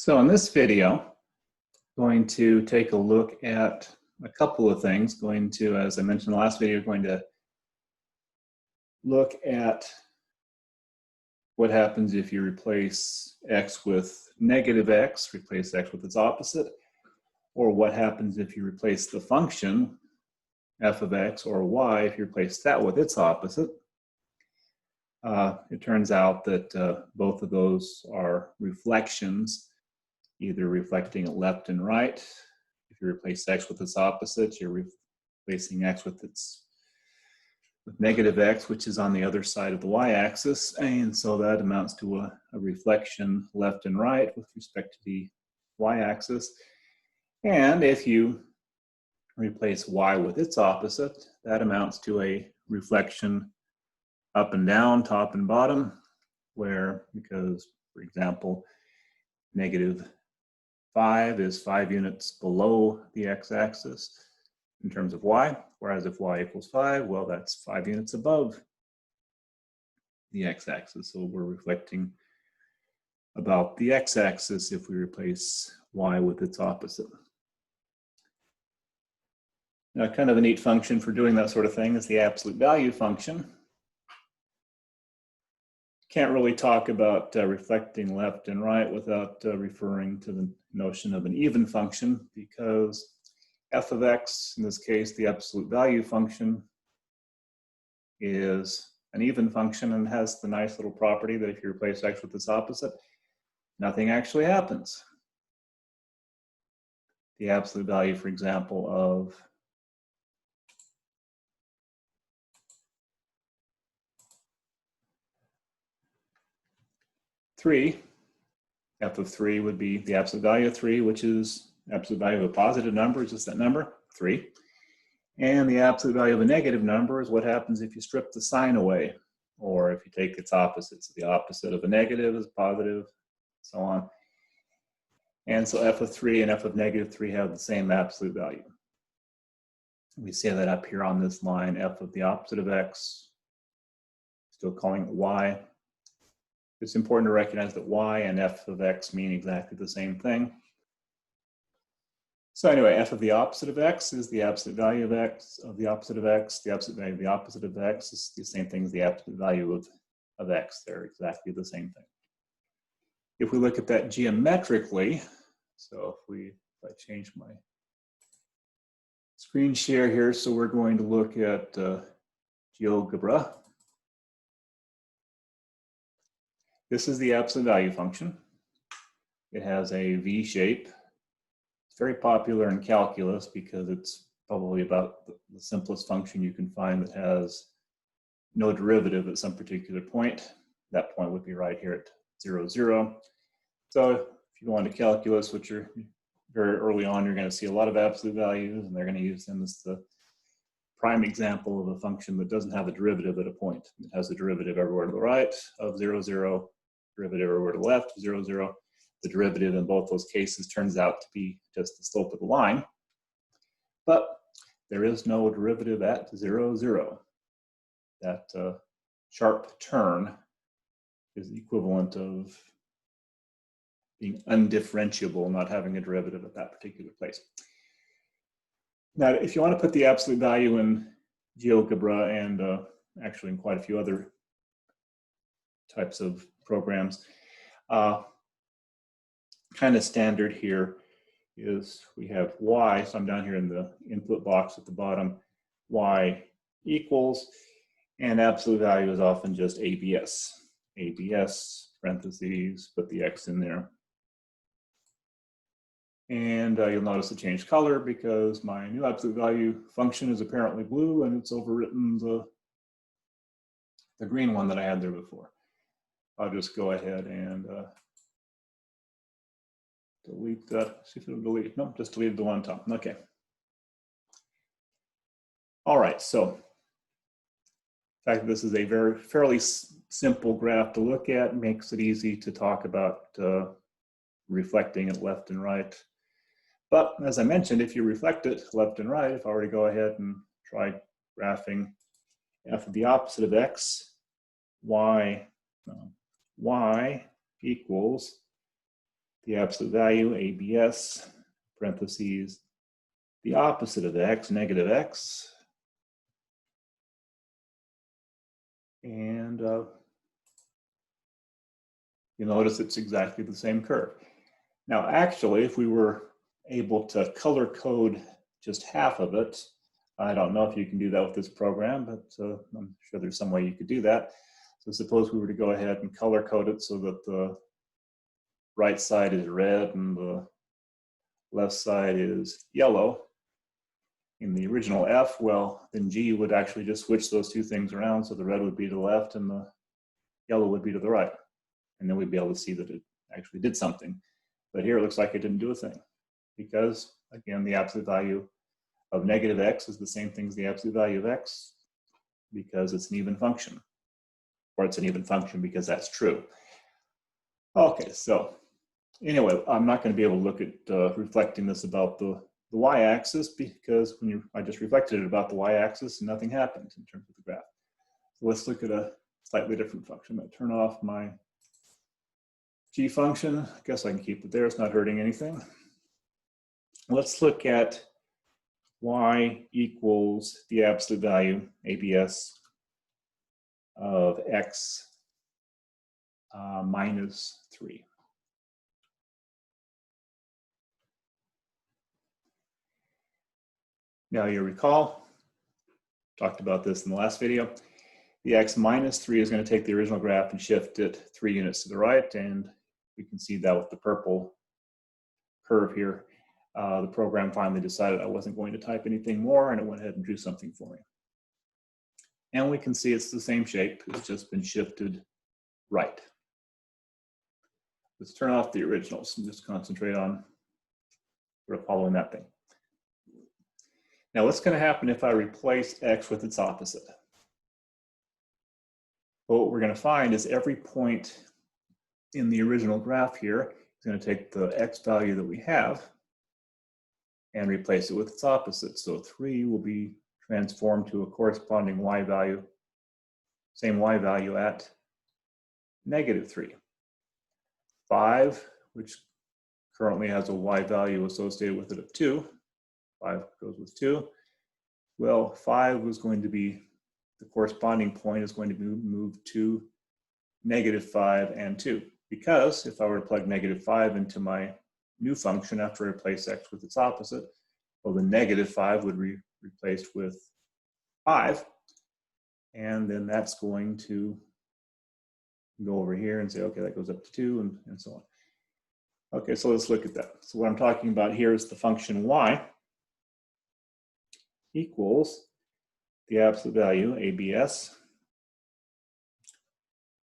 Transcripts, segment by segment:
So in this video, I'm going to take a look at a couple of things. As I mentioned in the last video, going to look at what happens if you replace x with negative x, replace x with its opposite, or what happens if you replace the function f of x or y if you replace that with its opposite. It turns out that both of those are reflections, either reflecting it left and right. If you replace x with its opposite, you're replacing x with negative x, which is on the other side of the y-axis, and so that amounts to a reflection left and right with respect to the y-axis. And if you replace y with its opposite, that amounts to a reflection up and down, top and bottom, because, for example, negative 5 is 5 units below the x-axis in terms of y, whereas if y equals 5, well, that's 5 units above the x-axis. So we're reflecting about the x-axis if we replace y with its opposite. Now, kind of a neat function for doing that sort of thing is the absolute value function. Can't really talk about reflecting left and right without referring to the notion of an even function, because f of x, in this case the absolute value function, is an even function and has the nice little property that if you replace x with its opposite, nothing actually happens. The absolute value, for example, of f of 3 would be the absolute value of 3, which is absolute value of a positive number, is just that number, 3. And the absolute value of a negative number is what happens if you strip the sign away, or if you take its opposite. So the opposite of a negative is positive, so on. And so f of 3 and f of negative 3 have the same absolute value. We see that up here on this line, f of the opposite of x, still calling it y. It's important to recognize that y and f of x mean exactly the same thing. So anyway, f of the opposite of x is the absolute value of x of the opposite of x. The absolute value of the opposite of x is the same thing as the absolute value of x. They're exactly the same thing. If we look at that geometrically, so if I change my screen share here, so we're going to look at GeoGebra. This is the absolute value function. It has a V shape. It's very popular in calculus because it's probably about the simplest function you can find that has no derivative at some particular point. That point would be right here at 0, 0. So if you go into calculus, which are very early on, you're going to see a lot of absolute values, and they're going to use them as the prime example of a function that doesn't have a derivative at a point. It has a derivative everywhere to the right of 0, 0, derivative everywhere to the left of 0, 0. The derivative in both those cases turns out to be just the slope of the line. But there is no derivative at 0, 0. That sharp turn is the equivalent of being undifferentiable, not having a derivative at that particular place. Now, if you want to put the absolute value in GeoGebra and actually in quite a few other types of programs, kind of standard here is we have y, so I'm down here in the input box at the bottom, y equals, and absolute value is often just ABS. ABS, parentheses, put the x in there. And you'll notice it changed color because my new absolute value function is apparently blue and it's overwritten the green one that I had there before. I'll just go ahead and delete that. See if it'll delete. Nope, just deleted the one on top. Okay. All right, so in fact, this is a fairly simple graph to look at. Makes it easy to talk about reflecting it left and right. But as I mentioned, if you reflect it left and right, if I were to go ahead and try graphing f of the opposite of x, y equals the absolute value, ABS, parentheses, the opposite of x, negative x, and you'll notice it's exactly the same curve. Now, actually, if we were able to color code just half of it, I don't know if you can do that with this program, but I'm sure there's some way you could do that. So suppose we were to go ahead and color code it so that the right side is red and the left side is yellow. In the original F, well, then G would actually just switch those two things around, so the red would be to the left and the yellow would be to the right. And then we'd be able to see that it actually did something. But here it looks like it didn't do a thing because, again, the absolute value of negative x is the same thing as the absolute value of x because it's an even function. Or it's an even function because that's true. Okay, so anyway, I'm not going to be able to look at reflecting this about the y-axis because I just reflected it about the y-axis and nothing happened in terms of the graph. So let's look at a slightly different function. I'm going to turn off my g function. I guess I can keep it there. It's not hurting anything. Let's look at y equals the absolute value, ABS, of x minus 3. Now you recall, talked about this in the last video, the x minus 3 is going to take the original graph and shift it 3 units to the right, and we can see that with the purple curve here. The program finally decided I wasn't going to type anything more, and it went ahead and drew something for me. And we can see it's the same shape, it's just been shifted right. Let's turn off the originals and just concentrate on following that thing. Now, what's going to happen if I replace x with its opposite? Well, what we're going to find is every point in the original graph here is going to take the x value that we have and replace it with its opposite. So 3 will be transformed to a corresponding y value, same y value at negative 3. 5, which currently has a y value associated with it of 2, 5 goes with 2. Well, 5 was going to be, the corresponding point is going to be moved to negative 5 and 2. Because if I were to plug negative 5 into my new function after I replace x with its opposite, well, the negative 5 would be replaced with 5. And then that's going to go over here and say, okay, that goes up to 2 and so on. Okay, so let's look at that. So what I'm talking about here is the function y equals the absolute value, ABS,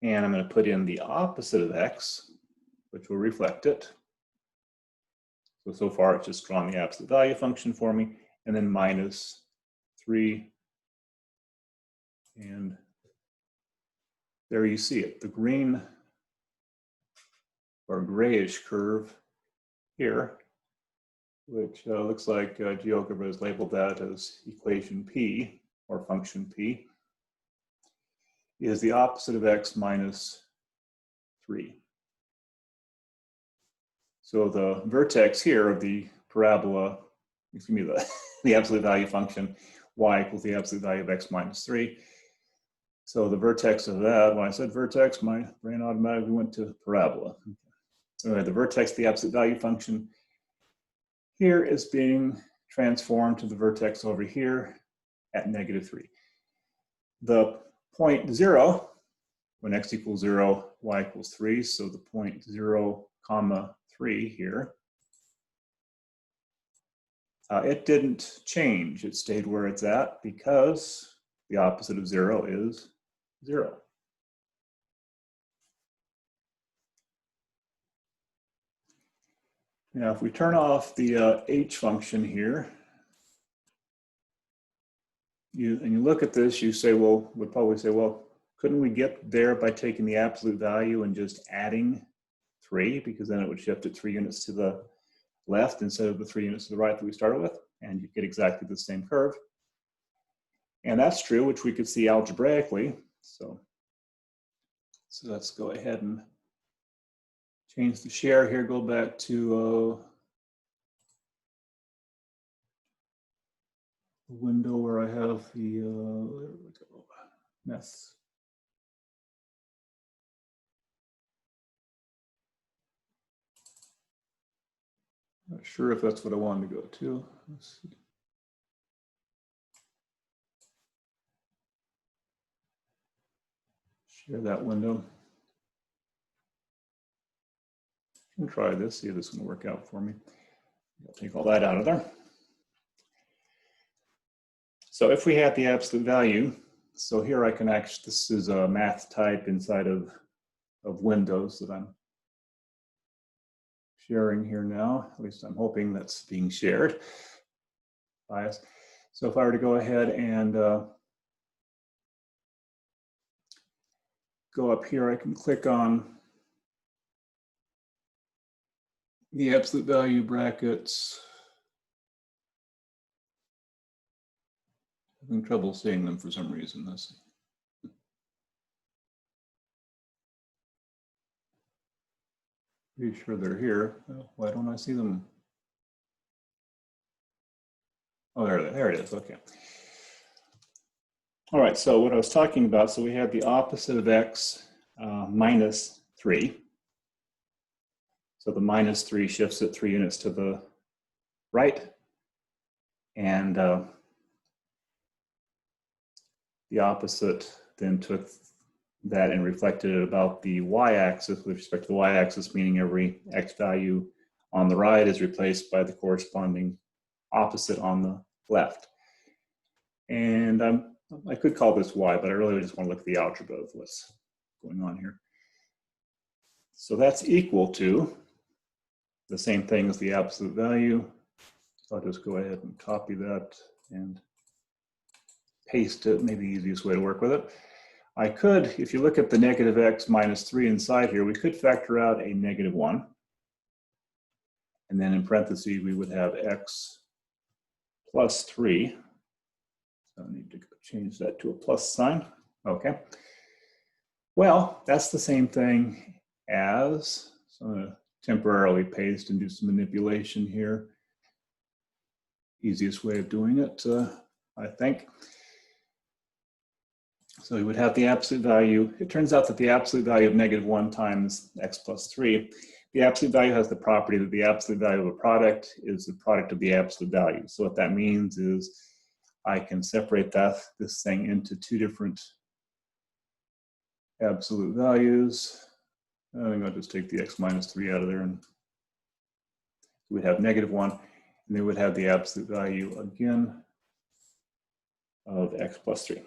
and I'm going to put in the opposite of x, which will reflect it. So far it's just drawn the absolute value function for me, and then minus 3, and there you see it, the green or grayish curve here, which looks like GeoGebra has labeled that as equation P, or function P, is the opposite of x minus 3. So the vertex here of the parabola, excuse me, the absolute value function, y equals the absolute value of x minus 3. So the vertex of that, when I said vertex, my brain automatically went to parabola. So the vertex, the absolute value function, here is being transformed to the vertex over here at negative 3. The point 0, when x equals 0, y equals 3, so the point 0, comma 3 here, it didn't change. It stayed where it's at because the opposite of 0 is 0. Now, if we turn off the h function here, and you look at this, you say, well, would probably say, well, couldn't we get there by taking the absolute value and just adding 3? Because then it would shift it 3 units to the left instead of the 3 units to the right that we started with, and you get exactly the same curve. And that's true, which we could see algebraically. So let's go ahead and change the share here, go back to the window where I have the there we go, mess. Not sure if that's what I wanted to go to. Let's see. Share that window. And try this, see if this is going to work out for me. I'll take all that out of there. So if we had the absolute value, so here I can actually, this is a math type inside of Windows that I'm sharing here now. At least I'm hoping that's being shared. Bias. So if I were to go ahead and go up here, I can click on the absolute value brackets. Having trouble seeing them for some reason. Let's see. Pretty sure they're here. Oh, why don't I see them? Oh, there it is. Okay. All right. So what I was talking about, so we have the opposite of x minus 3. So the minus 3 shifts it 3 units to the right, and the opposite then took that and reflected it about the y-axis with respect to the y-axis, meaning every x value on the right is replaced by the corresponding opposite on the left. And I could call this y, but I really just want to look at the algebra of what's going on here. So that's equal to the same thing as the absolute value. So I'll just go ahead and copy that and paste it, maybe the easiest way to work with it. I could, if you look at the negative x minus 3 inside here, we could factor out a negative 1. And then in parentheses, we would have x plus 3. So I need to change that to a plus sign. Okay. Well, that's the same thing as, so I'm going to temporarily paste and do some manipulation here. Easiest way of doing it, I think. So we would have the absolute value. It turns out that the absolute value of negative 1 times x plus 3, the absolute value has the property that the absolute value of a product is the product of the absolute value. So what that means is I can separate this thing into 2 different absolute values. I think I'll just take the x minus 3 out of there, and we'd have negative 1, and then we would have the absolute value again of x plus 3.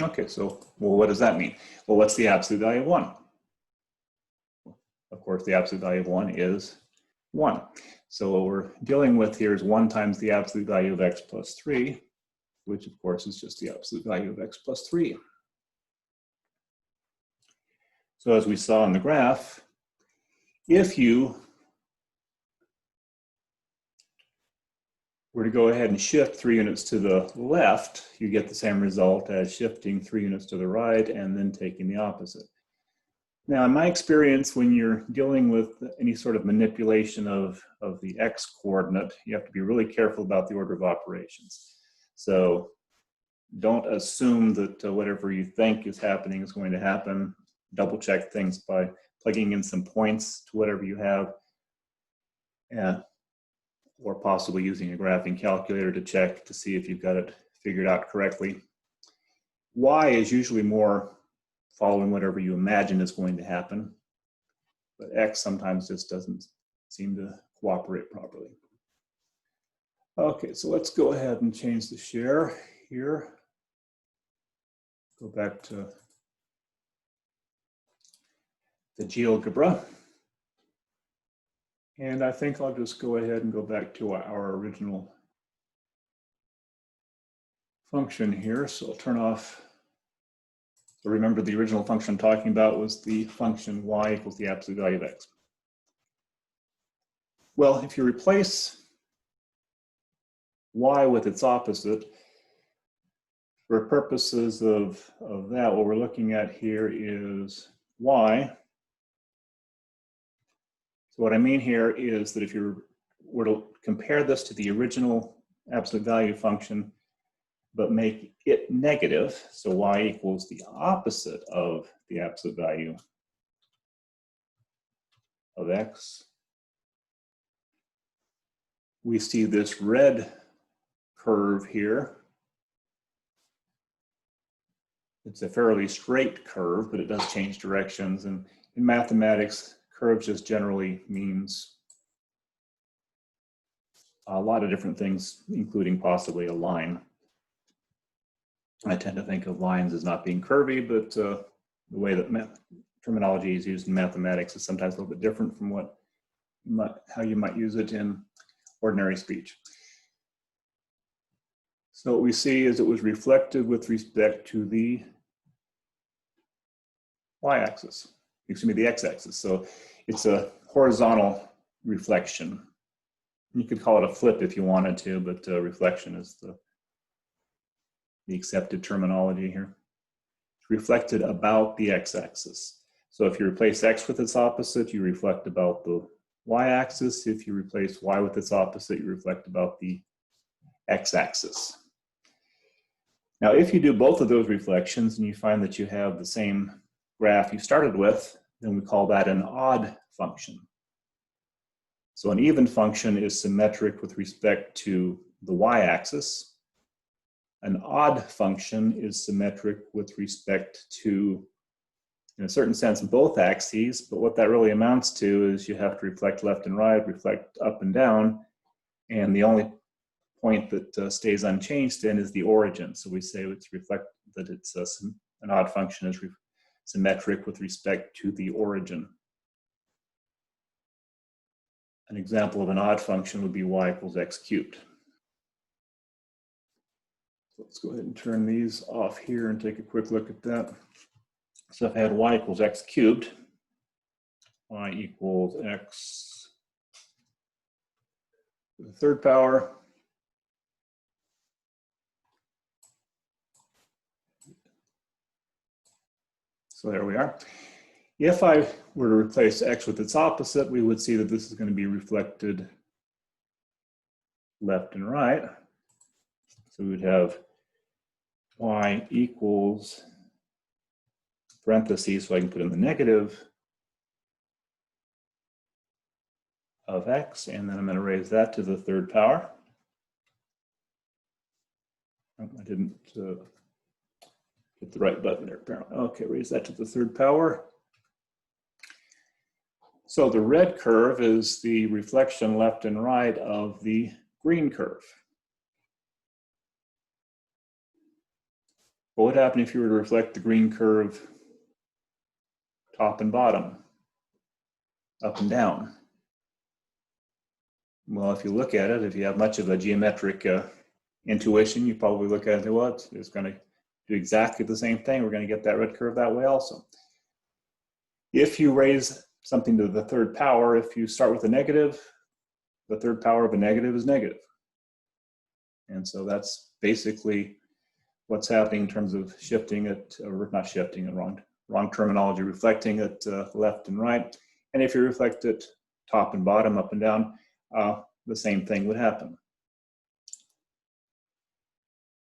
Okay, so, well, what does that mean? Well, what's the absolute value of 1? Of course, the absolute value of 1 is 1. So what we're dealing with here is 1 times the absolute value of x plus 3, which of course is just the absolute value of x plus 3. So as we saw in the graph, if you were to go ahead and shift 3 units to the left, you get the same result as shifting 3 units to the right and then taking the opposite. Now, in my experience, when you're dealing with any sort of manipulation of the x coordinate, you have to be really careful about the order of operations. So don't assume that whatever you think is happening is going to happen. Double check things by plugging in some points to whatever you have, or possibly using a graphing calculator to check to see if you've got it figured out correctly. Y is usually more following whatever you imagine is going to happen, but X sometimes just doesn't seem to cooperate properly. Okay, so let's go ahead and change the share here. Go back to the GeoGebra. And I think I'll just go ahead and go back to our original function here. So I'll turn off. So remember, the original function I'm talking about was the function y equals the absolute value of x. Well, if you replace y with its opposite, For purposes of that, what we're looking at here is y. So what I mean here is that if you were to compare this to the original absolute value function, but make it negative, so y equals the opposite of the absolute value of x, we see this red curve here. It's a fairly straight curve, but it does change directions. And in mathematics, curves just generally means a lot of different things, including possibly a line. I tend to think of lines as not being curvy, but the way that terminology is used in mathematics is sometimes a little bit different from how you might use it in ordinary speech. So what we see is it was reflected with respect to the y-axis, excuse me, the x-axis. So it's a horizontal reflection. You could call it a flip if you wanted to, but reflection is the accepted terminology here. It's reflected about the x-axis. So if you replace x with its opposite, you reflect about the y-axis. If you replace y with its opposite, you reflect about the x-axis. Now, if you do both of those reflections and you find that you have the same graph you started with, then we call that an odd function. So an even function is symmetric with respect to the y-axis. An odd function is symmetric with respect to, in a certain sense, both axes, but what that really amounts to is you have to reflect left and right, reflect up and down, and the only point that stays unchanged then is the origin. So we say it's an odd function is symmetric with respect to the origin. An example of an odd function would be y equals x cubed. So let's go ahead and turn these off here and take a quick look at that. So if I had y equals x cubed, y equals x to the third power, so there we are. If I were to replace x with its opposite, we would see that this is going to be reflected left and right. So we would have y equals parentheses, so I can put in the negative of x, and then I'm going to raise that to the third power. Oh, I didn't hit the right button there, apparently. Okay, raise that to the third power. So the red curve is the reflection left and right of the green curve. What would happen if you were to reflect the green curve top and bottom, up and down? Well, if you look at it, if you have much of a geometric intuition, you probably look at it and say, well, it's going to do exactly the same thing. We're going to get that red curve that way also. If you raise something to the third power, if you start with a negative, the third power of a negative is negative. And so that's basically what's happening in terms of shifting it, or not shifting it, wrong terminology, reflecting it left and right. And if you reflect it top and bottom, up and down, the same thing would happen.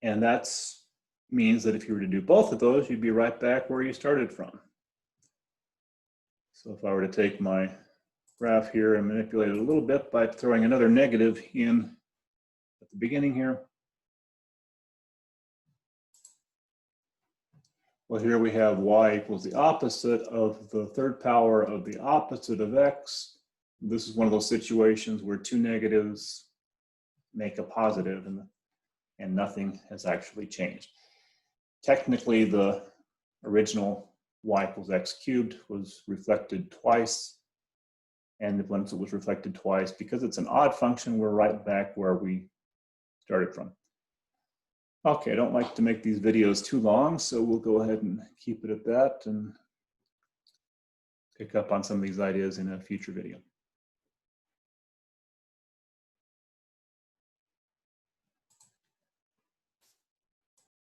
And that means that if you were to do both of those, you'd be right back where you started from. So if I were to take my graph here and manipulate it a little bit by throwing another negative in at the beginning here. Well, here we have y equals the opposite of the third power of the opposite of x. This is one of those situations where two negatives make a positive and nothing has actually changed. Technically, the original y equals x cubed was reflected twice, and once it was reflected twice, because it's an odd function, we're right back where we started from. Okay, I don't like to make these videos too long, so we'll go ahead and keep it at that and pick up on some of these ideas in a future video.